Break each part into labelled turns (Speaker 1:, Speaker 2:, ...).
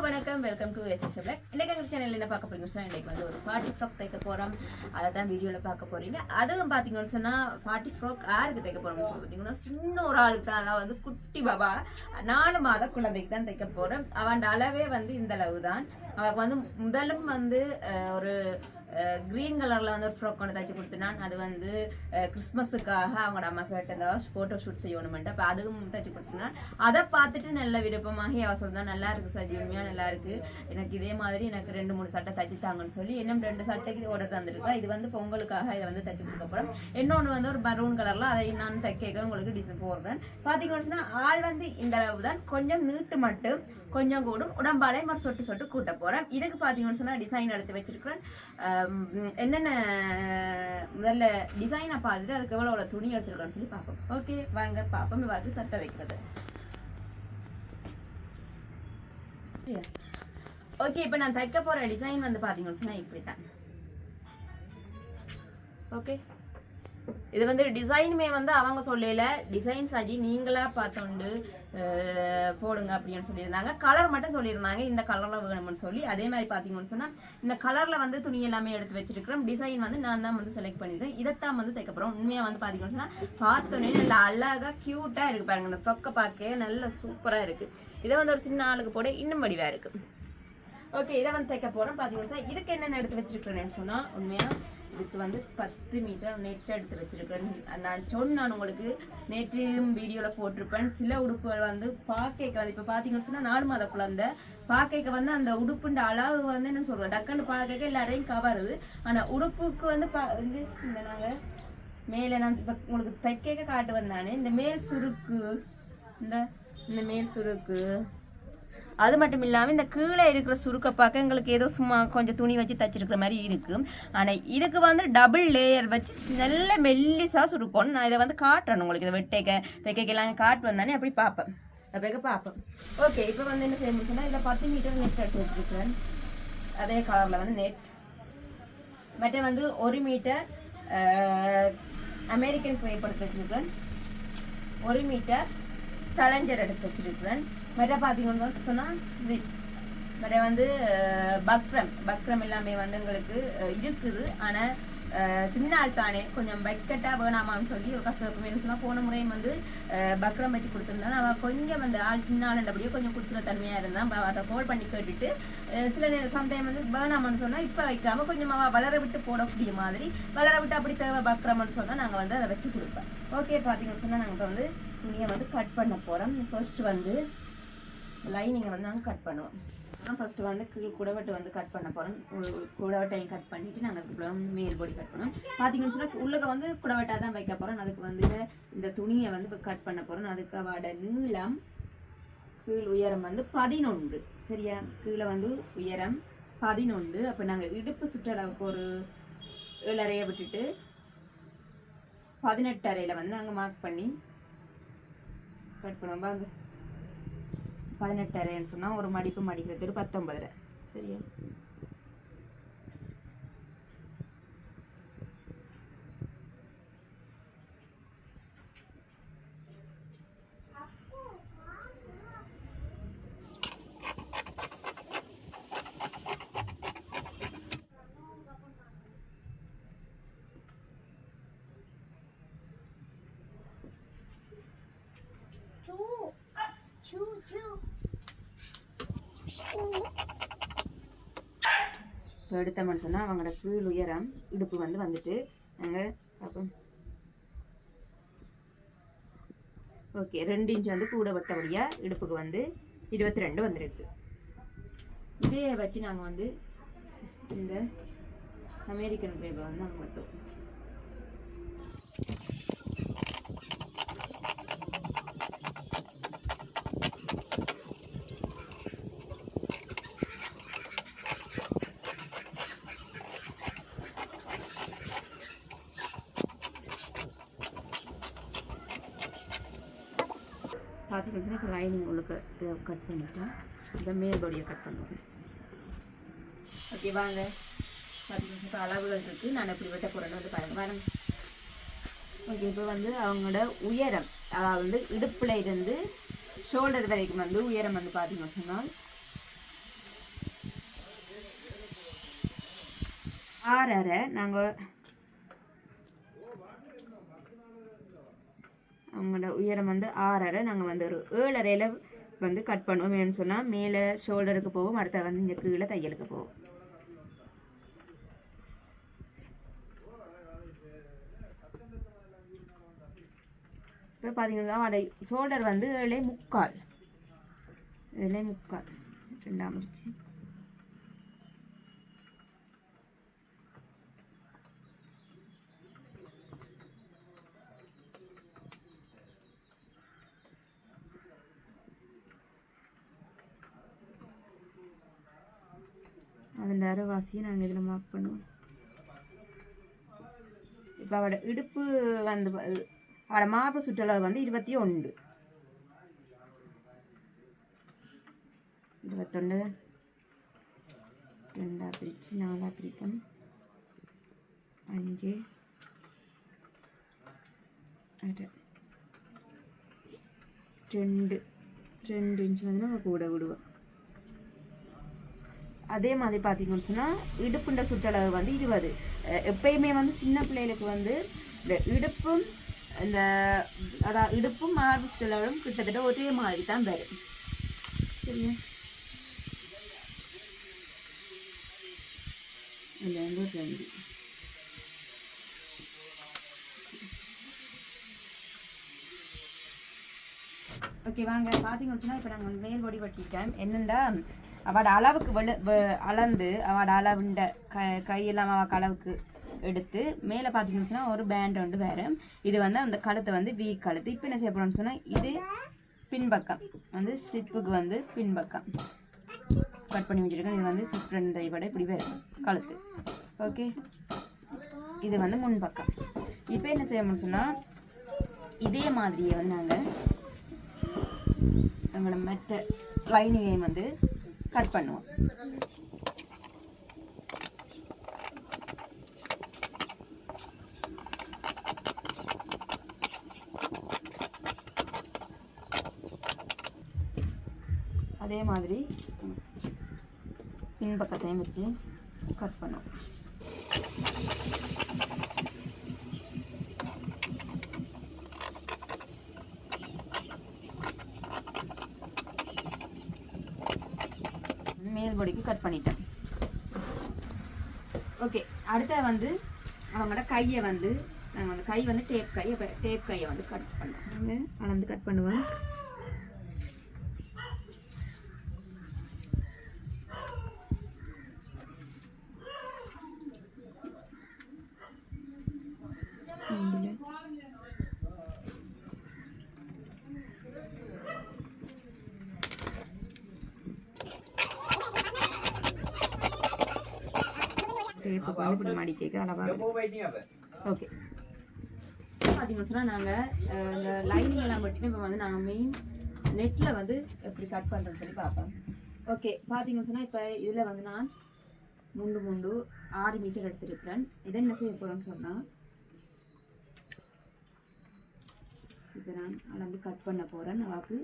Speaker 1: வணக்கம், welcome to SS black. இன்னைக்கு எங்கள் சேனலில் என்ன பார்க்க போறீங்கன்னா, இன்னைக்கு வந்து ஒரு பார்ட்டி ஃப்ராக் தைக்க போகிறோம். அதை தான் வீடியோவில் பார்க்க போறீங்க. அதுவும் பார்த்தீங்கன்னு சொன்னால் பார்ட்டி ஃப்ராக் யாருக்கு தைக்க போகிறோம்னு சொல்லி பார்த்தீங்கன்னா, சின்ன ஒரு ஆளுக்கு தான், அதாவது குட்டி பாபா 4 மாத குழந்தைக்கு தான் தைக்க போகிறோம். அவன் அளவே வந்து இந்த அளவு தான். அவளுக்கு வந்து முதலும் வந்து ஒரு கிரீன் கலரில் வந்து ஒரு ஃப்ராக் கொண்டு தைச்சி கொடுத்துனான். அது வந்து கிறிஸ்மஸுக்காக அவங்களோட அம்மா கேட்டு ஃபோட்டோ ஷூட் செய்யணுமென்ட்டு. அப்போ அதுவும் தைச்சி கொடுத்துனான். அதை பார்த்துட்டு நல்ல விருப்பமாகி அவள் சொல்லிதான், நல்லா இருக்குது சஜி, உண்மையாக நல்லா இருக்குது, எனக்கு இதே மாதிரி எனக்கு 2-3 சட்டை தைச்சி தாங்கன்னு சொல்லி இன்னும் 2 சட்டைக்கு ஆர்டர் தந்துருக்கா. இது வந்து பொங்கலுக்காக இதை வந்து தைச்சி கொடுக்க போகிறோம். இன்னொன்று வந்து ஒரு மரூன் கலரில், அதை நான் தைக்க உங்களுக்கு டிசைன் போடுறேன். பார்த்தீங்கன்னு சொன்னால் ஆள் வந்து இந்த அளவு தான், கொஞ்சம் நீட்டு மட்டும் கொஞ்சம் கூடும், உடம்பாலே மாதிரி சொட்டு சொட்டு கூட்ட போகிறேன். இதுக்கு பார்த்தீங்கன்னு சொன்னால் டிசைன் எடுத்து வச்சிருக்கிறேன். என்னென்ன முதல்ல டிசைனை பார்த்துட்டு அதுக்கு எவ்வளோ துணி எடுத்துருக்கோன்னு சொல்லி பார்ப்போம். ஓகே வாங்க பார்ப்போம். பார்த்து தட்டை வைக்கிறது. ஓகே, இப்போ நான் தைக்க போகிற டிசைன் வந்து பார்த்தீங்கன்னு சொன்னால் இப்படி தான். ஓகே, இது வந்து டிசைனுமே வந்து அவங்க சொல்லல, டிசைன் சஜி நீங்களா பார்த்தோண்டு போடுங்க அப்படின்னு சொல்லியிருந்தாங்க. கலர் மட்டும் சொல்லியிருந்தாங்க, இந்த கலரில் வேணும்னு சொல்லி. அதே மாதிரி பார்த்தீங்கன்னு சொன்னால் இந்த கலரில் வந்து துணி எல்லாமே எடுத்து வச்சிருக்கிறோம். டிசைன் வந்து நான் தான் வந்து செலக்ட் பண்ணிடுறேன். இதைத்தான் வந்து தைக்க போகிறோம். உண்மையாக வந்து பார்த்தீங்கன்னு சொன்னால் பார்த்தோன்னே நல்லா அழகாக க்யூட்டாக இருக்குது பாருங்க. இந்த ஃப்ராக்கை பார்க்க நல்ல சூப்பராக இருக்குது. இதை வந்து ஒரு சின்ன ஆளுக்கு போட இன்னும் வடிவாக இருக்குது. ஓகே, இதை வந்து தைக்க போகிறோம். பார்த்தீங்கன்னா சார் இதுக்கு என்னென்ன எடுத்து வச்சிருக்கிறேன்னு சொன்னால், உண்மையாக இதுக்கு வந்து 10 மீட்டர் நெட் எடுத்து வச்சிருக்கேன். நான் சொன்னேன் உங்களுக்கு, நேற்று வீடியோவில் போட்டிருப்பேன். சில உடுப்புகள் வந்து பாக்கைக்கு வந்து இப்போ பார்த்தீங்கன்னு சொன்னால் 4 மாத குழந்தை பாக்கைக்கு வந்து அந்த உடுப்புன்ற அளவு வந்து என்ன சொல்கிறேன், டக்குன்னு பாக்கைக்கு எல்லாரையும் கவருது. ஆனால் உடுப்புக்கு வந்து வந்து இந்த நாங்கள் மேலே நான் இப்போ உங்களுக்கு தைக்க காட்டு வந்தானே, இந்த மேல் சுருக்கு, இந்த மேல் சுருக்கு, அது மட்டும் இல்லாமல் இந்த கீழே இருக்கிற சுருக்க பார்க்க எங்களுக்கு ஏதோ சும்மா கொஞ்சம் துணி வச்சு தைச்சிருக்கிற மாதிரி இருக்குது. ஆனால் இதுக்கு வந்து டபுள் லேயர் வச்சு நல்ல மெல்லிசாக சுருக்கணும். நான் இதை வந்து காட்டுறேன் உங்களுக்கு. இதை வெட்டைக்க தைக்கலாம் காட்டு வந்தானே அப்படி பார்ப்பேன், அப்படியே பார்ப்பேன். ஓகே, இப்போ வந்து என்ன செய்ய முடிச்சுன்னா, இதில் 10 மீட்டர் நெட் எடுத்து வச்சுருக்கிறேன். அதே கலரில் வந்து நெட். மற்ற வந்து 1 மீட்டர் அமெரிக்கன் கிரேப் எடுத்து வச்சுருக்கிறேன். 1 மீட்டர் சலஞ்சர் எடுத்து வச்சுருக்கிறேன். மற்ற பார்த்தீங்கன்னு சொன்னால் மற்ற வந்து பக்ரம் எல்லாமே வந்து எங்களுக்கு இருக்குது. ஆனால் சின்ன ஆள் தானே கொஞ்சம் பக்கெட்டாக வேணாமான்னு சொல்லி ஒரு கஷ்டம் என்ன சொன்னால், போன முறையும் வந்து பக்ரம் வச்சு கொடுத்துருந்தோம். அவள் கொஞ்சம் வந்து ஆள் சின்ன ஆளுன்றபடியே கொஞ்சம் கொடுத்துற தன்மையாக இருந்தான். அவரை கால் பண்ணி கேட்டுட்டு சில நேரம் சம்டைம் வந்து வேணாமான்னு சொன்னால் இப்போ வைக்காமல் கொஞ்சம் அவள் வளர விட்டு போடக்கூடிய மாதிரி, வளர விட்டு அப்படி தேவை பக்ரம்னு சொன்னால் நாங்கள் வந்து அதை வச்சு கொடுப்போம். ஓகே, பார்த்தீங்கன்னு சொன்னால் நாங்கள் வந்து துணியை வந்து கட் பண்ண போகிறோம். ஃபர்ஸ்ட் வந்து லைனிங்கை வந்து நாங்கள் கட் பண்ணுவோம். ஃபர்ஸ்ட்டு வந்து குடவட்டை வந்து கட் பண்ண போகிறோம். குடவட்டையும் கட் பண்ணிவிட்டு நாங்கள் அதுக்கப்புறம் மேல் பொடி கட் பண்ணுவோம். பார்த்தீங்கன்னு சொன்னால் உள்ளுக்க வந்து குடவட்டாக தான் வைக்க போகிறோம். அதுக்கு வந்து இந்த துணியை வந்து இப்போ கட் பண்ண போகிறோம். அதுக்கு வட நீளம் கீழ் உயரம் வந்து 11. சரியா, கீழே வந்து உயரம் 11. அப்போ நாங்கள் இடுப்பு சுற்றளவுக்கு ஒரு 7.5 விட்டுட்டு 18.5 வந்து நாங்கள் மார்க் பண்ணி கட் பண்ணுவோம். வாங்க, 18.5 சொன்னால் ஒரு மடிப்பு மடிக்கிறதுக்கு 19. சரியா, எடுத்த மனுஷனா அவங்களோட கீழ் உயரம் இடுப்பு வந்து வந்துட்டு நாங்கள் பார்ப்போம். ஓகே, 2 இன்ச் வந்து கூட வெட்டபடியாக இடுப்புக்கு வந்து 22 வந்துருக்கு. இதே வச்சு நாங்கள் வந்து இந்த அமெரிக்கன் கிரேப்பை வந்து நாங்கள் மட்டும் பார்த்தீங்கன்னா இப்போ லைனிங் உங்களுக்கு கட் பண்ணிவிட்டேன். இந்த மேல் பாடியை கட் பண்ணுவேன். ஓகே வாங்க, பார்த்தீங்கன்னா இப்போ அளவுகள் இருக்குது. நான் எப்படி வெட்ட போகிறேன்னு வந்து பாருங்க. ஓகே, இப்போ வந்து அவங்களோட உயரம், அதாவது இடுப்பில் இருந்து ஷோல்டர் வரைக்கும் வந்து உயரம் வந்து பார்த்தீங்கன்னு சொன்னால் 6.5 நாங்கள் அவங்களோட உயரம் வந்து 6.5 நாங்கள் வந்து ஒரு 7.5 வந்து கட் பண்ணுவோம். ஏன்னு சொன்னால் மேலே ஷோல்டருக்கு போவோம், அடுத்த வந்து இங்கே கீழே தையலுக்கு போவோம். இப்போ பார்த்தீங்கன்னா அவட ஷோல்டர் வந்து 7.75 2ஆம் முடிச்சு. அதன் அரைவாசியை நாங்கள் இதில் மார்க் பண்ணுவோம். இப்போ அவட இடுப்பு வந்து அவட மார்பு சுற்றளவு வந்து 21 2 பிரிச்சு 4 பிரிப்போம். 5 2 இன்ச்சு வந்து நம்ம கூட விடுவோம். அதே மாதிரி பார்த்தீங்கன்னு சொன்னால் இடுப்புண்ட சுற்றளவு வந்து 20. எப்பயுமே வந்து சின்ன பிள்ளைகளுக்கு வந்து இந்த இடுப்பும் இந்த அதான் இடுப்பும் மார்பு சுற்றளவும் கிட்டத்தட்ட ஒரே மாதிரி தான் வரும். சரியா? இதில் வந்து 2. ஓகே வாங்க பார்த்தீங்கன்னு சொன்னால் இப்போ நாங்கள் மேல் வடி வெட்டிட்டோம். என்னென்னா அவட அளவுக்கு அளந்து அவட அளவுண்ட கையெல்லாம் அவள் அளவுக்கு எடுத்து மேலே பார்த்தீங்கன்னு சொன்னால் ஒரு பேண்ட் வந்து வேறு. இது வந்து அந்த கழுத்தை வந்து வீக் கழுத்து. இப்போ என்ன செய்ய போகிறோம்னு சொன்னால் இது பின்பக்கம் வந்து சிப்புக்கு வந்து பின்பக்கம் கட் பண்ணி வச்சுருக்கேன். இது வந்து சிப் 2 விட இப்படி வரும் கழுத்து. ஓகே, இது வந்து முன்பக்கம். இப்போ என்ன செய்யணும்னு சொன்னால் இதே மாதிரியே வந்து நாங்கள் எங்களோட மற்ற லைனிங்கை வந்து கட் பண்ணுவோம். அதே மாதிரி பின்பக்கத்தையும் வச்சு கட் பண்ணுவோம். மேல் பொடிக்கு கட் பண்ணிட்டேன். ஓகே, அடுத்த வந்து அவங்களோட கையை வந்து நாங்கள் வந்து கை வந்து டேப் கை. அப்போ டேப் கையை வந்து கட் பண்ணுவோம். அளந்து கட் பண்ணுவேன். டேப்பு பண்ணி இப்படி மாடி கேட்க அளவாக. ஓகே, பார்த்தீங்கன்னு சொன்னால் நாங்கள் இந்த லைனிங் எல்லாம் பற்றினா இப்போ வந்து நாங்கள் மெயின் நெட்டில் வந்து எப்படி கட் பண்ணுறேன்னு சொல்லி பார்ப்போம். ஓகே, பார்த்தீங்கன்னு சொன்னால் இப்போ இதில் வந்து நான் முண்டு 6 மீட்டர் எடுத்துருக்கிறேன். இதை என்ன செய்ய போகிறேன்னு சொன்னால் இப்போ நான் அளந்து கட் பண்ண போகிறேன். அளவுக்கு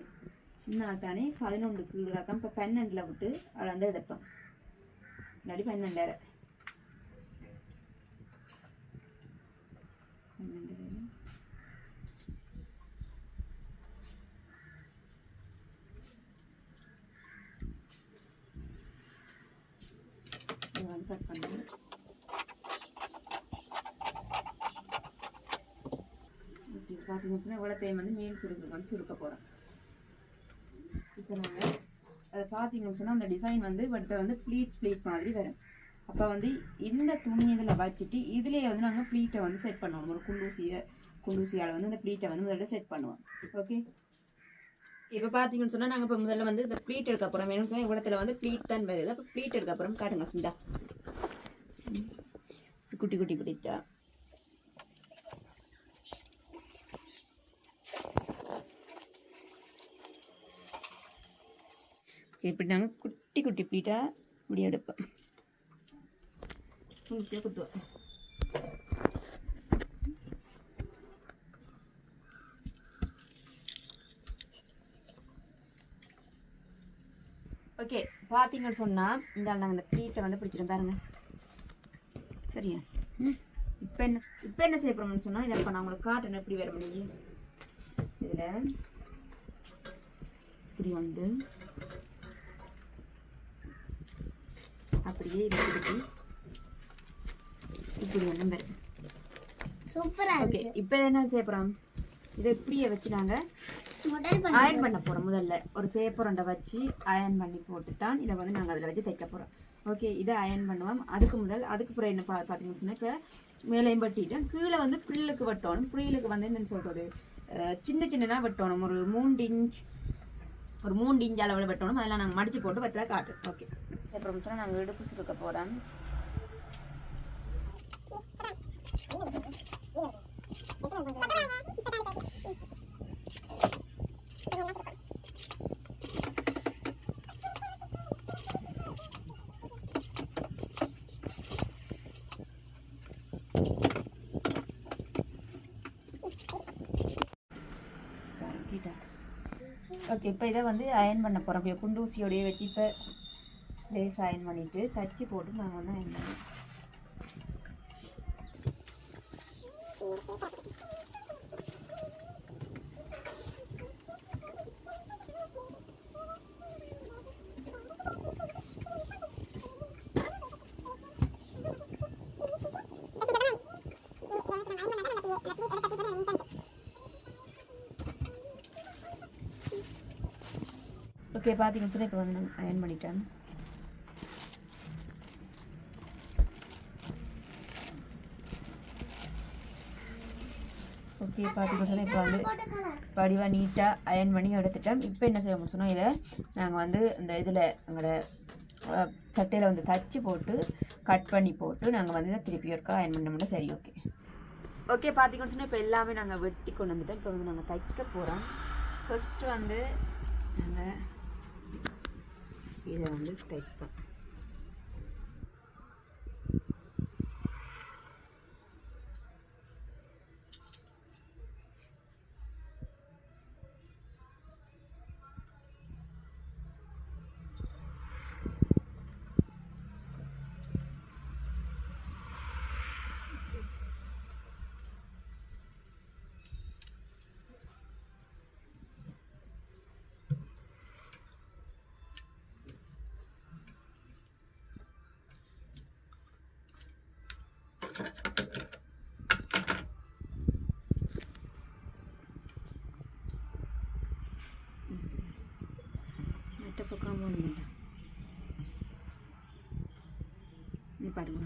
Speaker 1: சின்ன தானே 11க்கு ரகம். இப்போ 12 விட்டு அளந்து எடுப்பேன். இல்லாட்டி 12 கட் பண்ணுறேன். பார்த்தீங்கன்னா இவ்வளோத்தையும் வந்து மேல் சுருக்க வந்து சுருக்க போகிறேன். இப்போ நாங்கள் அதை பார்த்தீங்கன்னு சொன்னால் அந்த டிசைன் வந்து இவர்கிட்ட வந்து ப்ளீட் மாதிரி வரும். அப்போ வந்து இந்த துணி இதில் வச்சுட்டு இதுலேயே வந்து நாங்கள் ப்ளீட்டை வந்து செட் பண்ணுவோம். ஒரு குண்டூசியால் வந்து இந்த ப்ளீட்டை வந்து முதல்ல செட் பண்ணுவோம். ஓகே, இப்போ பார்த்தீங்கன்னு சொன்னால் நாங்கள் இப்போ முதல்ல வந்து இந்த ப்ளீட் எடுக்க அப்புறம் வேணும்னு சொன்னால் இவ்வளோத்தில் வந்து ப்ளீட் தான் வருது. அப்போ ப்ளீட் எடுக்க அப்புறம் காட்டுங்க சிந்தா குட்டி குட்டி பிடிச்சா. இப்படி நாங்கள் குட்டி குட்டி ப்ளீட்டாக இப்படி எடுப்போம். குத்துவோம். ஓகே, பார்த்தீங்கன்னு சொன்னால் இந்த நாங்கள் இந்த ப்ளீட்டை வந்து பிடிச்சிடும் பாருங்க. சரியா இப்போ என்ன செய்ய போகிறோம்னு சொன்னால் இதை இப்போ நான் உங்களுக்கு காட்டணும் எப்படி வர முடியும் இதில் இப்படி வந்து அப்படியே இது திருப்பி இப்படி ஒன்றும் வரும்
Speaker 2: சூப்பரா
Speaker 1: ஓகே இப்போ என்ன செய்ய போகிறோம் இதை இப்படியே வச்சு நாங்கள் அயன் பண்ண போகிறோம் முதல்ல ஒரு பேப்பர் ஒன்றை வச்சு அயன் பண்ணி போட்டுத்தான் இதை வந்து நாங்கள் அதில் வச்சு தைக்க போகிறோம் ஓகே இதை அயன் பண்ணுவோம் அதுக்கு பிறகு என்ன பார்த்தீங்கன்னு சொன்னால் இப்போ மேலையும் வெட்டிட்டோம் கீழே வந்து புல்லுக்கு வெட்டணும் புல்லுக்கு வந்து என்னென்னு சொல்கிறது சின்ன சின்னதாக வெட்டணும் ஒரு 3 இன்ச் அளவில் வெட்டணும் அதெல்லாம் நாங்கள் மடித்து போட்டு வெட்டதை காட்டுறோம் ஓகே அப்புறம் தான் நாங்கள் இடுப்பு சுருக்க போகிறோம் ஓகே இப்போ இதை வந்து அயன் பண்ண போகிறோம் அப்படியே குண்டூசியோடையே வச்சு இப்போ லேஸ் அயன் பண்ணிவிட்டு தச்சு போட்டு நாங்கள் வந்து அயன் பண்ணுவோம் ஓகே பார்த்தீங்கன்னு சொன்னால் இப்போ வந்து நான் அயன் பண்ணிட்டேன் ஓகே பார்த்தீங்கன்னு சொன்னால் இப்போ வந்து படிவாக நீட்டாக அயன் பண்ணி எடுத்துட்டேன் இப்போ என்ன செய்யணும்னு சொன்னால் இதை நாங்கள் வந்து இந்த இதில் எங்களோட சட்டையில் வந்து தச்சு போட்டு கட் பண்ணி போட்டு நாங்கள் வந்து இதை திருப்பி ஒருக்கா அயன் பண்ணோம்னா சரி ஓகே ஓகே பார்த்தீங்கன்னு சொன்னால் இப்போ எல்லாமே நாங்கள் வெட்டி கொண்டு வந்துட்டோம் இப்போ வந்து நாங்கள் தைக்க போகிறோம் ஃபஸ்ட்டு வந்து நாங்கள் இதை வந்து தைப்போம் மற்ற பக்கம் ஒன்றும் நீ பாருங்க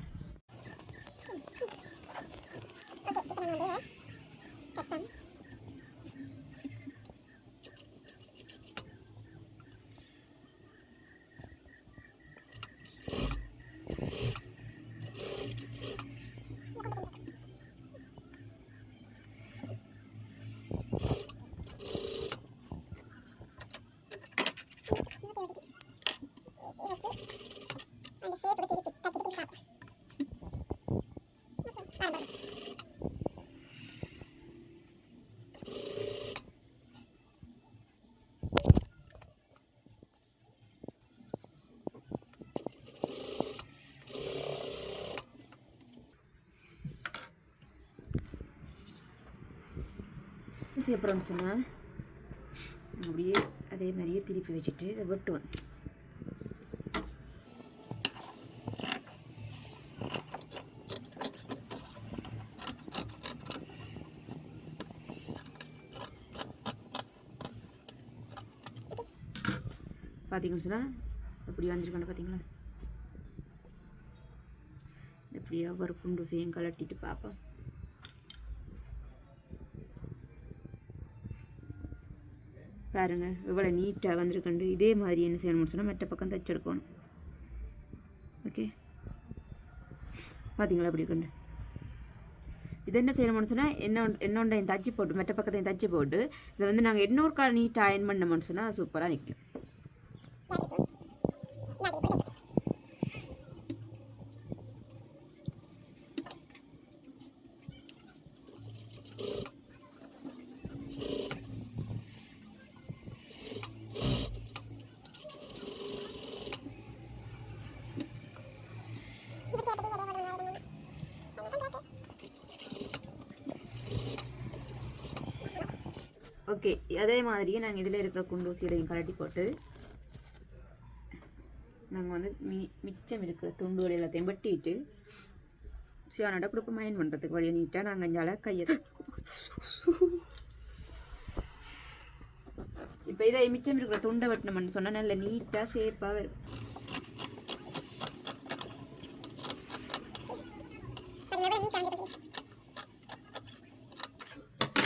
Speaker 1: அப்புறம் சொன்னால் அப்படியே அதே மாதிரியே திருப்பி வச்சுட்டு இதை வெட்டுவேன் பார்த்தீங்கன்னு சொன்னால் எப்படி வந்துருக்கணும் பார்த்தீங்களா எப்படியோ ஒரு குண்டூசியும் கலட்டிட்டு பார்ப்போம் பாருங்க எவ்வளோ நீட்டாக வந்திருக்கண்டு இதே மாதிரி என்ன செய்யணும்னு சொன்னால் மெட்ட பக்கம் தைச்செடுக்கணும் ஓகே பார்த்தீங்களா அப்படி இருக்கண்டு இது என்ன செய்யணும்னு சொன்னால் என்னொண்டையும் தச்சு போட்டு மெட்ட பக்கத்தையும் தச்சு போட்டு இதை வந்து நாங்கள் இன்னொரு நீட்டாக அயன் பண்ணோம்னு சொன்னால் சூப்பராக நிற்கும் ஓகே, அதே மாதிரியே நாங்கள் இதில் இருக்கிற குண்டூசியலையும் கலட்டி போட்டு நாங்கள் வந்து மிச்சம் இருக்கிற துண்டுகள் எல்லாத்தையும் வெட்டிட்டு சியானோட கொடுப்ப மைண்ட் பண்ணுறதுக்கு வழியை நீட்டாக நாங்கள் இஞ்சால கையை இப்போ இதை மிச்சம் இருக்கிற துண்டை வெட்டினோம்னு சொன்னால் நல்ல நீட்டாக ஷேப்பாக வரும்.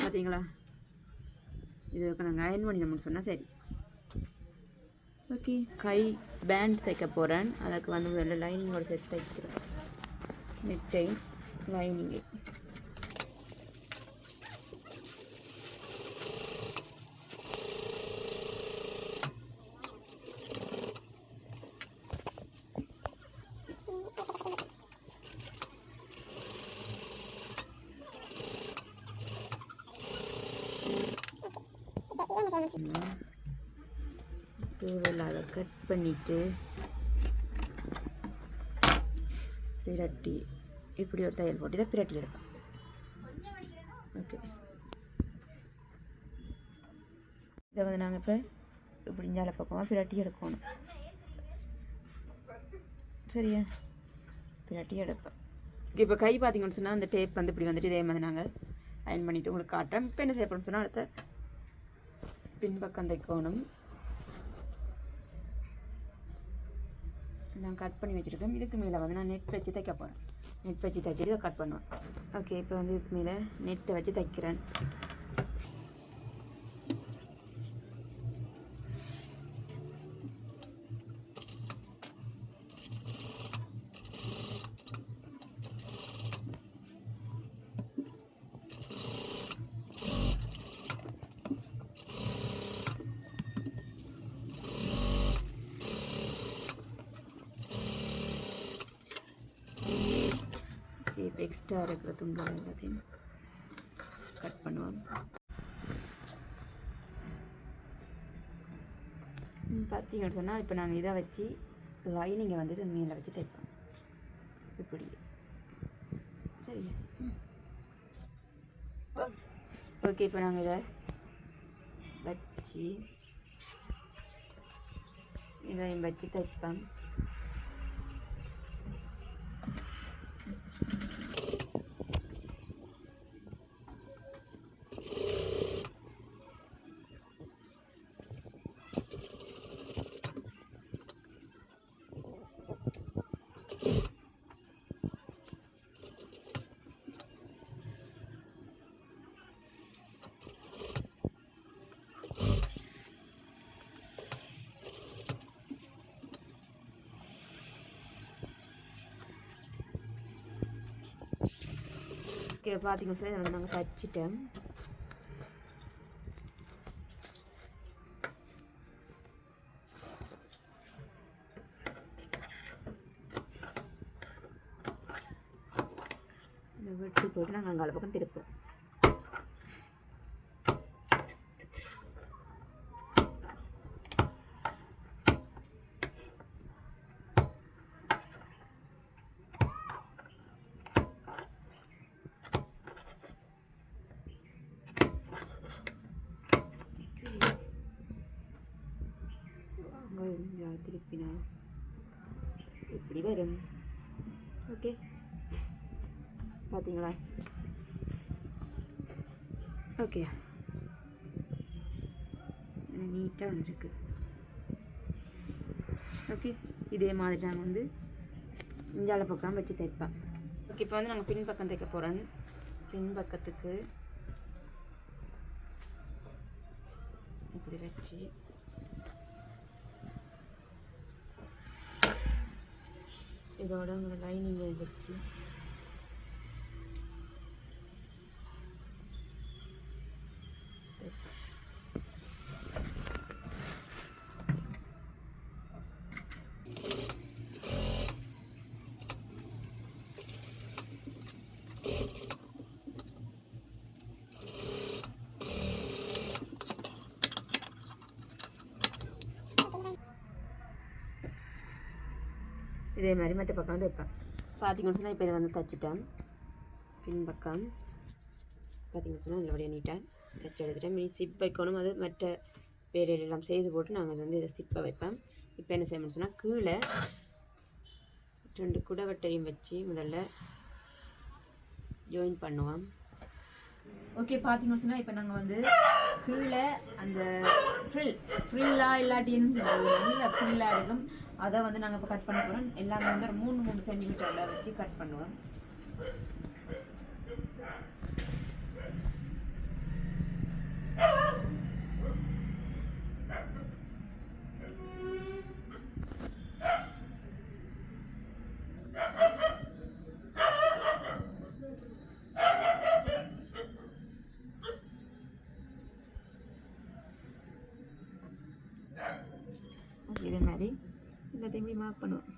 Speaker 1: பார்த்தீங்களா? இதுக்கு நாங்கள் அயன் பண்ணினோம்னு சொன்னால் சரி. ஓகே, கை பேண்ட் தைக்க போகிறேன். அதுக்கு வந்து முதல்ல லைனிங்கோட சேர்த்து தைக்கிறேன். நெட்டை லைனிங்கு தேவையில்லாத கட் பண்ணிட்டு பிரட்டி இப்படி ஒரு தையல் போட்டு இதை பிரட்டி எடுப்பேன். ஓகே, இதை வந்து நாங்கள் இப்போ இப்படி இஞ்சால பக்கமாக பிரட்டி எடுக்கணும். சரியா? பிரட்டி எடுப்பேன். இப்போ கை பார்த்தீங்கன்னு சொன்னால் அந்த டேப் வந்து இப்படி வந்துட்டு இதே மாதிரி நாங்கள் அயன் பண்ணிவிட்டு உங்களுக்கு காட்டுறேன். இப்போ என்ன செய்யப்படும்னு சொன்னால் அடுத்த பின்பக்கம் தைக்கணும். நான் கட் பண்ணி வச்சுருக்கேன். இதுக்கு மேலே வந்து நான் நெட் வச்சு தைக்க போகிறேன். நெட் வச்சு தைச்சிட்டு இதை கட் பண்ணுவேன். ஓகே, இப்போ வந்து இதுக்கு மேலே நெட்டை வச்சு தைக்கிறேன். இப்போ எக்ஸ்ட்ரா இருக்கிற துண்டுகள் எல்லாத்தையும் கட் பண்ணுவோம். பார்த்தீங்கன்னு சொன்னால் இப்போ நாங்கள் இதை வச்சு லைனிங்கை வந்து இது மேலே வச்சு தைப்போம். இப்படி சரியா? ஓகே, இப்போ நாங்கள் இதை வச்சு இதையும் வச்சு தைப்போம். ஓகே, பார்த்தீங்கன்னா சார் இதை நாங்கள் தச்சிட்டேன். இந்த வெட்டி போட்டு நாங்கள் அங்கால பக்கம் திருப்போம். திருப்பினா இப்படி வரும். ஓகே, பார்த்தீங்களா? ஓகே, நீட்டாக வந்துருக்கு. ஓகே, இதே மாதிரி நாங்கள் வந்து இஞ்சால பக்கம் வச்சு தைப்பேன். ஓகே, இப்போ வந்து நாங்கள் பின்பக்கம் தைக்க போகிறோம். பின்பக்கத்துக்கு இப்படி வச்சு இதோட உங்களோட லைனிங்கை வச்சு இதே மாதிரி மற்ற பக்கம் வந்து வைப்பேன். பார்த்தீங்கன்னு சொன்னால் இப்போ இதை வந்து தைச்சிட்டேன். பின்பக்கம் பார்த்தீங்கன்னு சொன்னால் நல்லபடியாக நீட்டாக தச்சு எடுத்துட்டேன். மீன் சிப் வைக்கணும், அது மற்ற வேலையெல்லாம் செய்து போட்டு நாங்கள் வந்து இதை சிப்பை வைப்பேன். இப்போ என்ன செய்யணும்னு சொன்னால் கீழே 2 குடவட்டையும் வச்சு முதல்ல ஜாயின் பண்ணுவோம். ஓகே, பார்த்தீங்கன்னு சொன்னால் இப்போ நாங்கள் வந்து கீழே அந்த ஃப்ரில்லாக இல்லாட்டின்னு நல்ல ஃப்ரில்லாக இருக்கும், அதை வந்து நாங்கள் இப்போ கட் பண்ண போகிறோம். எல்லாமே வந்து ஒரு 3 சென்டிமீட்டரில் வச்சு கட் பண்ணுவோம். இதே மாதிரி எல்லாத்தையுமே மார்க் பண்ணுவோம்.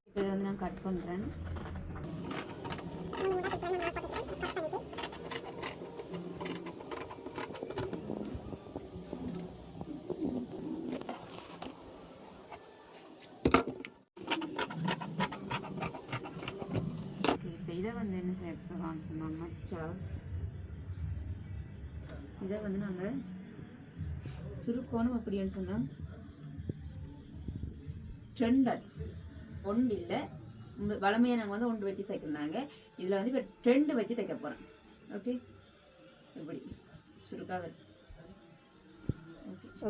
Speaker 1: இப்போ இதை வந்து நான் கட் பண்ணுறேன். இப்போ இதை வந்து என்ன செய்யலாம் சொன்னால் மச்சா இதை வந்து நாங்கள் சுருக்கோணும் அப்படின்னு சொன்னால் 2 ஒன்று இல்லை, வளமையை நாங்கள் வந்து 1 வச்சு தைக்கிறாங்க. இதில் வந்து இப்போ 2 வச்சு தைக்க போகிறோம். ஓகே, எப்படி சுருக்காக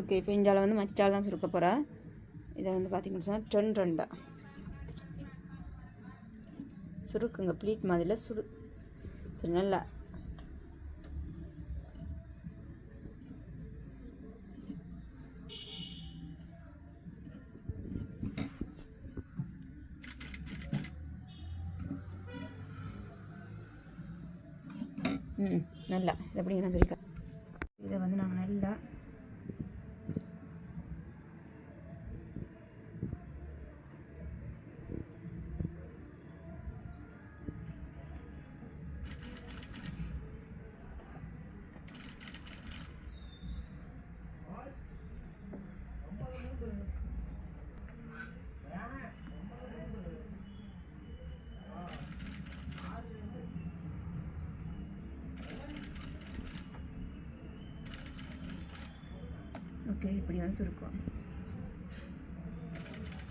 Speaker 1: ஓகே. இப்போ இஞ்சால வந்து மச்சால் தான் சுருக்க போகிறா. இதை வந்து பார்த்தீங்கன்னு சொன்னால் 2 சுருக்குங்க, ப்ளீட் மாதிரியில் சரி நல்லா நல்லா எப்படி நான் சொல்லிக்க. இதை வந்து நாங்கள் நல்லா ஓகே இப்படி வந்து சுருக்குவோம்.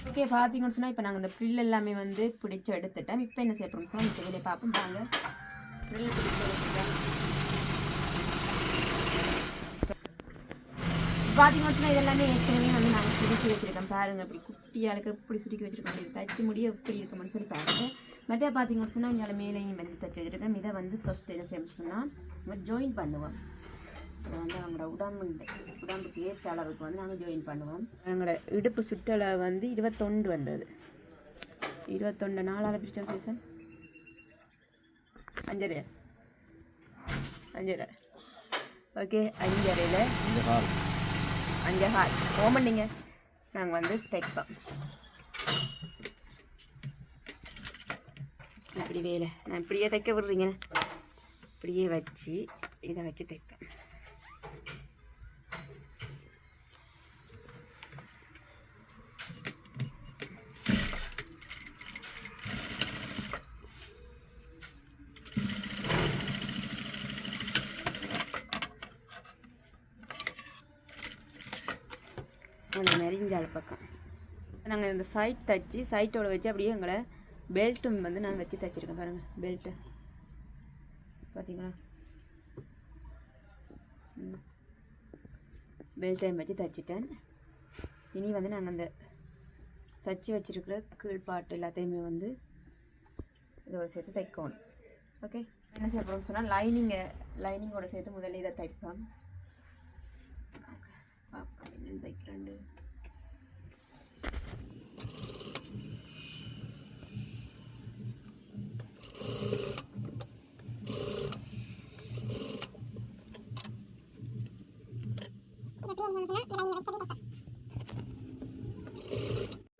Speaker 1: ஓகே, பார்த்தீங்கன்னு சொன்னால் இப்போ நாங்கள் இந்த ஃப்ரில் எல்லாமே வந்து பிடிச்சி எடுத்துட்டோம். இப்போ என்ன செய்ய போகிறோம் சொன்னால் இப்போ இதில் பார்ப்போம். நாங்கள் ஃப்ரில் பிடிச்சி எடுத்துட்டோம். பார்த்தீங்கன்னு சொன்னால் இதெல்லாமே ஏற்கனவே வந்து நாங்கள் சுருக்கி வச்சுருக்கோம். பாருங்கள் இப்படி குட்டியாளுக்கு இப்படி சுருக்கி வச்சுருக்கோம். இது தச்சு முடிய எப்படி இருக்கும்னு சொல்லி பாருங்கள். மற்ற பார்த்தீங்கன்னு சொன்னால் இங்கே மேலேயும் வந்து தச்சு வச்சுருக்கோம். இதை வந்து ஃபஸ்ட்டு என்ன செய்ய சொன்னால் நம்ம ஜாயின் பண்ணுவோம். இதை வந்து அவங்களோட உடம்புக்கு ஏற்ற அளவுக்கு வந்து நாங்கள் ஜாயின் பண்ணுவோம். எங்களோட இடுப்பு சுற்றளவு வந்து 21 வந்தது. 21 4ஆல் பிரிச்சா சீசன் 5.5 ஓகே, 5.5 5.5 ஓமண்டிங்க நாங்கள் வந்து தைப்போம். இப்படி வேலை நான் இப்படியே தைக்க விடுறீங்க, இப்படியே வச்சு இதை வச்சு தைப்பேன். அந்த நெறிஞ்சால பக்கம் நாங்கள் இந்த சைட் தைச்சி சைட்டோட வச்சு அப்படியே எங்களை பெல்ட்டும் வந்து நான் வச்சு தைச்சிருக்கேன். பாருங்கள் பெல்ட்டு பார்த்தீங்களா, பெல்ட்டையும் வச்சு தைச்சிட்டேன். இனி வந்து நாங்கள் அந்த தச்சு வச்சுருக்கிற கீழ்பாட்டு எல்லாத்தையுமே வந்து இதோட சேர்த்து தைக்கணும். ஓகே, என்ன செய்ய போகிறோம்னு சொன்னால் லைனிங்கோட சேர்த்து முதல்ல இதை தைப்போம். தைக்கிறேன்.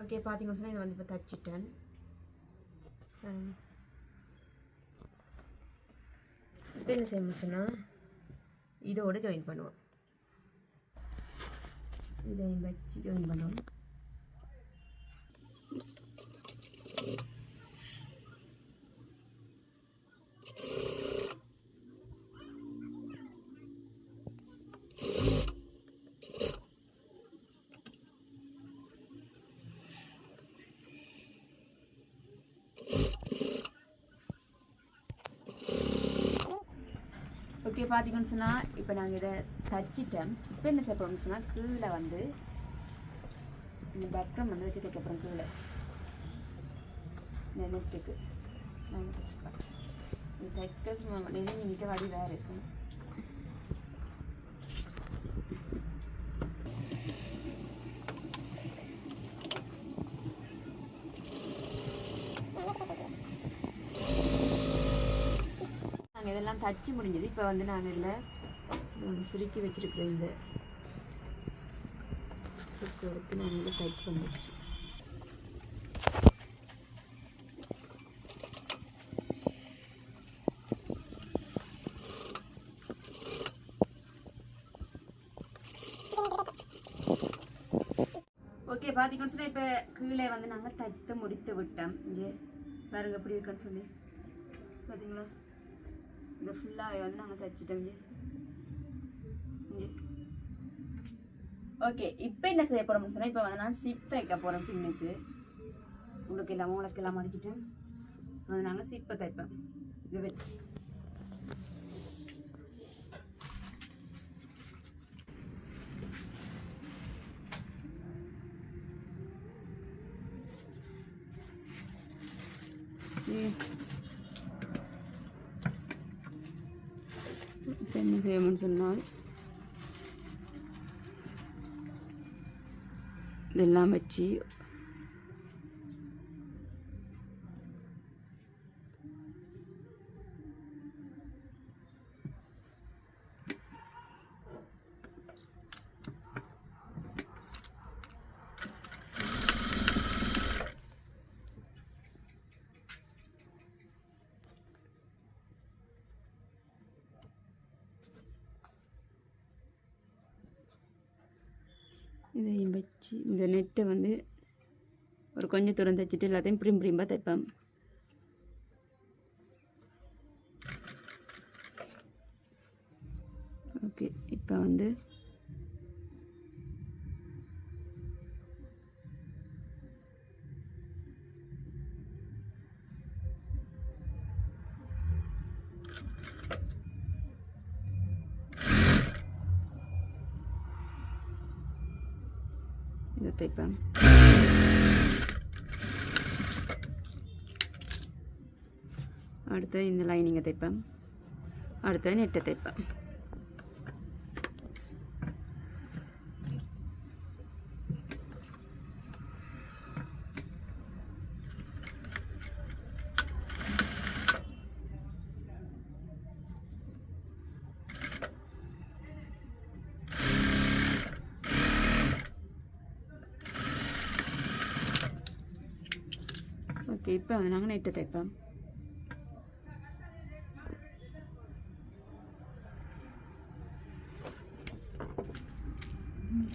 Speaker 1: ஓகே, பார்த்தீங்கன்னு சொன்னால் இதை வந்து இப்போ தச்சிட்டேன். இப்போ என்ன செய்யணும் சொன்னால் இதோட ஜாயின் பண்ணுவோம். இதையும் வச்சு ஜாயின் பண்ணுவோம். பார்த்தீங்கன்னு சொன்னால் இப்போ நாங்கள் இதை தச்சிட்டோம். இப்போ என்ன செய்ய போகிறோம்னு சொன்னால் கீழே வந்து இந்த பட்டம் வந்து வச்சு தைக்கப்புறம் கீழே இந்த நெட்டுக்கு நாங்கள் தைச்சிக்கலாம். இது தைக்க சும்மா நெருங்கி நிற்க வாடி வேறு இருக்கும். நாங்கள் இதெல்லாம் தச்சு முடிஞ்சது. இப்போ வந்து நாங்கள் இதில் சுருக்கி வச்சுருக்கிறோம். இந்த சுருக்கு எடுத்து நாங்கள் இதில் டைப் பண்ணிடுச்சு. ஓகே பார்த்தீங்கன்னு சொன்னால் இப்போ கீழே வந்து நாங்கள் தைத்து முடித்து விட்டோம். இங்கே பாருங்க எப்படி இருக்குன்னு சொல்லி பார்த்தீங்களா? இந்த ஃபுல்லாகவே வந்து நாங்கள் தைச்சிட்டோம். ஓகே இப்போ என்ன செய்ய போகிறோம்னு சொன்னால் இப்போ வந்து நான் சிப் தைக்க போகிறோம். பின்னுக்கு உங்களுக்கு எல்லாம் அடிச்சிட்டேன். அது நாங்கள் சிப்பை தைப்போம். இதை வச்சு என்ன செய்யணும்னு சொன்னால் இதெல்லாம் வச்சு இதையும் வச்சு இந்த நெட்டை வந்து ஒரு கொஞ்சம் தூரம் தைச்சிட்டு எல்லாத்தையும் பிரிம்பாக தைப்பேன். ஓகே இப்போ வந்து இதை தைப்பேன். அடுத்து இந்த லைனிங்கை தைப்பேன். அடுத்து நெட்டை தைப்பேன். ஓகே இப்போ வந்து நாங்கள் நெட்டை தைப்போம்.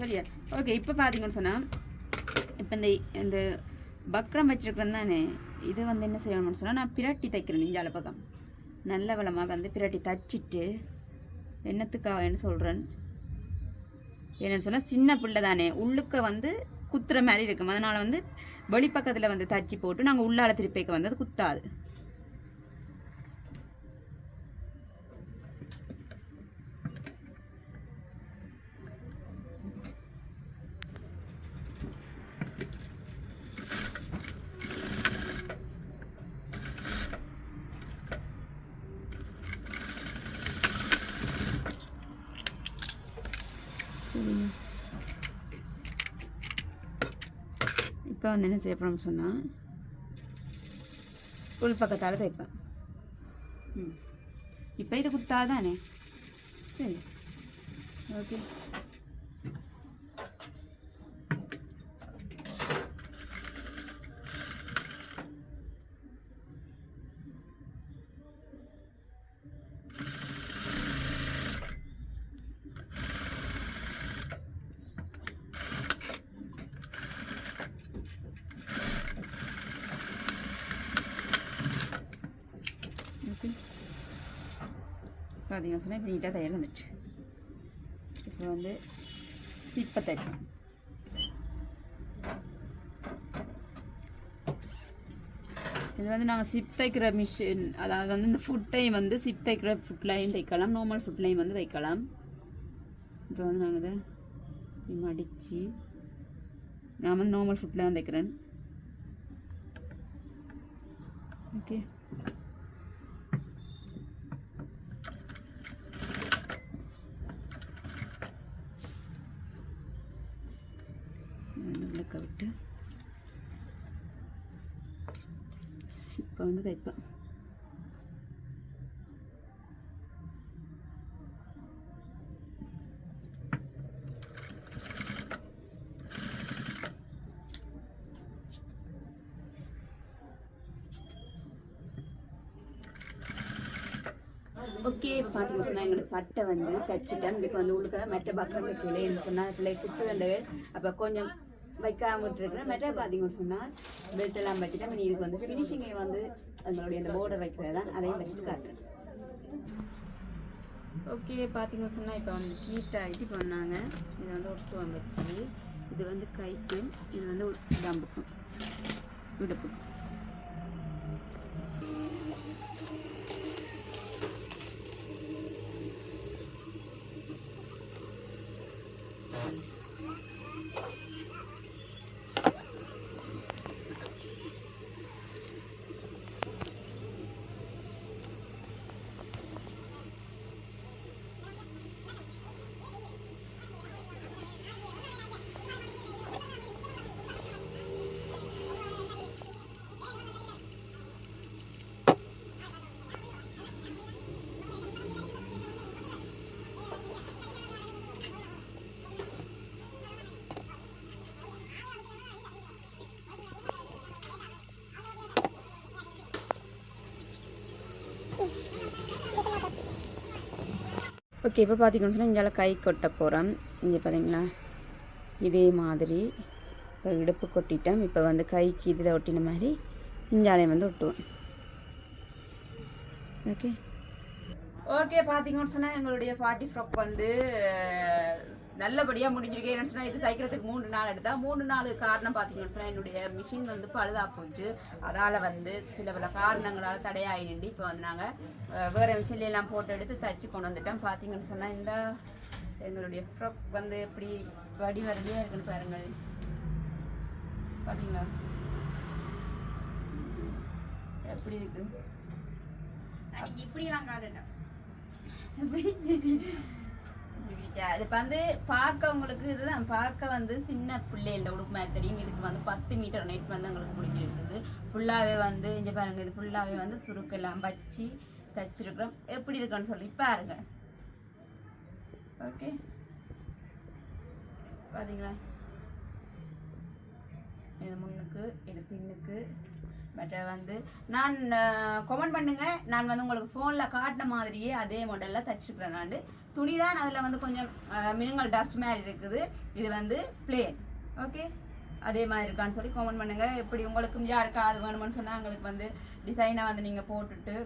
Speaker 1: சரியா? ஓகே இப்போ பார்த்தீங்கன்னு சொன்னால் இப்போ இந்த பக்ரம் வச்சுருக்கிறேன் தானே, இது வந்து என்ன செய்யணும்னு சொன்னால் நான் பிரட்டி தைக்கிறேன். இஞ்சால பக்கம் நல்ல வளமாக வந்து பிரட்டி தைச்சிட்டு என்னத்துக்காகன்னு சொல்கிறேன். என்னென்னு சொன்னால் சின்ன பிள்ளை தானே உள்ளுக்க வந்து குத்துற மாதிரி இருக்கும். அதனால் வந்து வெளிப்பக்கத்தில் வந்து தச்சு போட்டு நாங்கள் உள்ளால திருப்பிக்க வந்து அது குத்தாது. இப்போ வந்து என்ன செய்ய போகிறோம்னு சொன்னால் உள் பக்கத்தால் தைப்பேன். இப்போ இது குத்தாதானே? சரி ஓகே. பார்த்தீங்கன்னு சொன்னால் இப்போ நீட்டாக தையல் வந்துட்டு. இப்போ வந்து சிப்பை தைப்பேன். இது வந்து நாங்கள் சிப் தைக்கிற மிஷின், அதாவது வந்து இந்த ஃபுட்டையும் வந்து சிப் தைக்கிற ஃபுட்லையும் தைக்கலாம், நார்மல் ஃபுட்லையும் வந்து தைக்கலாம். இப்போ வந்து நாங்கள் இதை மடித்து நான் வந்து நார்மல் ஃபுட்டில் தான் தைக்கிறேன். ஓகே, விளக்க விட்டு இப்போ வந்து தைப்பேன். ஓகே, இப்போ பார்த்தீங்கன்னா எங்களோட சட்டை வந்து தைச்சிட்டேன். இப்போ வந்து உங்களுக்கு மெட்ட பக்கம் வைக்கல சொன்னால் பிள்ளை குத்து வேண்டவே அப்போ கொஞ்சம் வைக்காம விட்டுருக்குறேன். மெட்ட பார்த்தீங்கன்னு சொன்னால் பெல்ட் எல்லாம் வச்சுட்டேன். இனி இதுக்கு வந்து ஃபினிஷிங்கை வந்து எங்களுடைய அந்த போர்டர் வைக்கிறது தான், அதையும் வச்சுட்டு காட்டுறேன். ஓகே, பார்த்தீங்கன்னு சொன்னால் இப்போ வந்து ஹீட் ஆகிட்டு இப்போ வந்தாங்க. இதை வந்து ஒட்டுவம் வச்சு இது வந்து கைக்கு, இது வந்து உடம்புக்கும் இடுப்புக்கும். ஓகே, இப்போ பார்த்தீங்கன்னு சொன்னால் இங்கே கை கொட்ட போகிறோம். இங்கே பார்த்தீங்களா இதே மாதிரி இப்போ இடுப்பு கொட்டிட்டோம். இப்போ வந்து கைக்கு இதில் ஒட்டின மாதிரி இஞ்சாலையும் வந்து ஒட்டுவோம். ஓகே ஓகே, பார்த்தீங்கன்னு சொன்னால் எங்களுடைய 40 ஃப்ராக் வந்து நல்லபடியாக முடிஞ்சிருக்கு. என்னன்னு சொன்னால் இது தைக்கிறதுக்கு 3 நாள் எடுத்தா. 3 நாள் காரணம் பார்த்தீங்கன்னு சொன்னால் என்னுடைய மிஷின் வந்து பழுதாக போச்சு. அதால் வந்து சில பல காரணங்களால் தடையாகி நின்று இப்போ வந்து நாங்கள் வேறு மிஷின்லாம் போட்டு எடுத்து தைச்சி கொண்டு வந்துட்டோம். பார்த்தீங்கன்னு சொன்னால் இந்த எங்களுடைய ஃப்ராக் வந்து எப்படி வடிவடியாக இருக்குன்னு பாருங்கள். பார்த்தீங்களா எப்படி இருக்கு? இப்படிலாம் காட்டணும். இது வந்து பார்க்க உங்களுக்கு இதுதான் பார்க்க வந்து சின்ன பிள்ளைகள உடுப்பு மாதிரி தெரியும். இதுக்கு வந்து 10 மீட்டர் நெட் வந்து எங்களுக்கு முடிஞ்சிருக்குது. ஃபுல்லாகவே வந்து இங்கே பாருங்க, இது ஃபுல்லாகவே வந்து சுருக்கெல்லாம் வச்சு தைச்சிருக்கிறோம். எப்படி இருக்குன்னு சொல்லி பாருங்க. ஓகே, பார்த்தீங்களா இது முன்னுக்கு இது பின்னுக்கு. பட் வந்து நான் கமெண்ட் பண்ணுங்க, நான் வந்து உங்களுக்கு ஃபோனில் காட்டின மாதிரியே அதே மாடலில் தைச்சிருக்கிறேன். நான் துணி தான் அதில் வந்து கொஞ்சம் மினிமல் டஸ்ட் மாதிரி இருக்குது. இது வந்து பிளேன். ஓகே, அதே மாதிரி இருக்கான்னு சொல்லி கமெண்ட் பண்ணுங்கள். எப்படி உங்களுக்கும் யாருக்கா அது வேணும்னு சொன்னால் எங்களுக்கு வந்து டிசைனை வந்து நீங்கள் போட்டுட்டு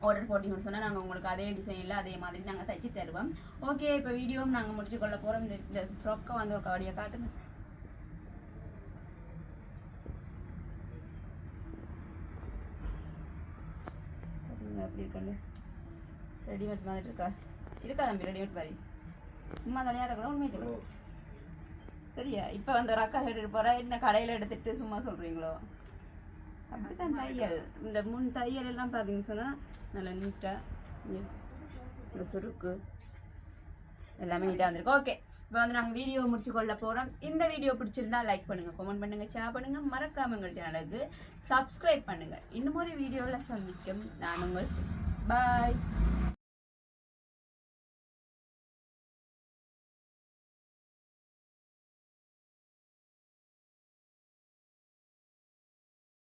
Speaker 1: ஆர்டர் போட்டிங்கன்னு சொன்னால் நாங்கள் உங்களுக்கு அதே டிசைனில் அதே மாதிரி நாங்கள் தைச்சி தருவோம். ஓகே, இப்போ வீடியோவும் நாங்கள் முடிச்சு கொள்ள போகிறோம். இந்த ஃப்ராக்கை வந்து ஒரு கவடியை காட்டுங்க. எப்படி இருக்கல ரெடிமேட் மாதிரி இருக்கா? இருக்கா தம்பி ரெடிமேட் மாதிரி? சும்மா தனியாக இருக்கிறோம். உண்மை சொல்லுவோம் சரியா? இப்போ வந்து ஒரு அக்கா எடுத்துட்டு போகிறா, என்ன கடையில் எடுத்துட்டு சும்மா சொல்கிறீங்களோ? அப்படித்தான் தையல். இந்த முன் தையல் எல்லாம் பார்த்தீங்கன்னு சொன்னால் நல்லா நீட்டாக இந்த சுருக்கு எல்லாமே நீட்டாக வந்திருக்கு. ஓகே, இப்போ வந்து நாங்கள் வீடியோ முடிச்சு கொள்ள போகிறோம். இந்த வீடியோ பிடிச்சிருந்தா லைக் பண்ணுங்கள், கமெண்ட் பண்ணுங்கள், ஷேர் பண்ணுங்கள், மறக்காம எங்கள் சேனலுக்கு சப்ஸ்கிரைப் பண்ணுங்கள். இன்னும் ஒரு வீடியோவில் சந்திக்கும் நான் உங்கள் பாய்.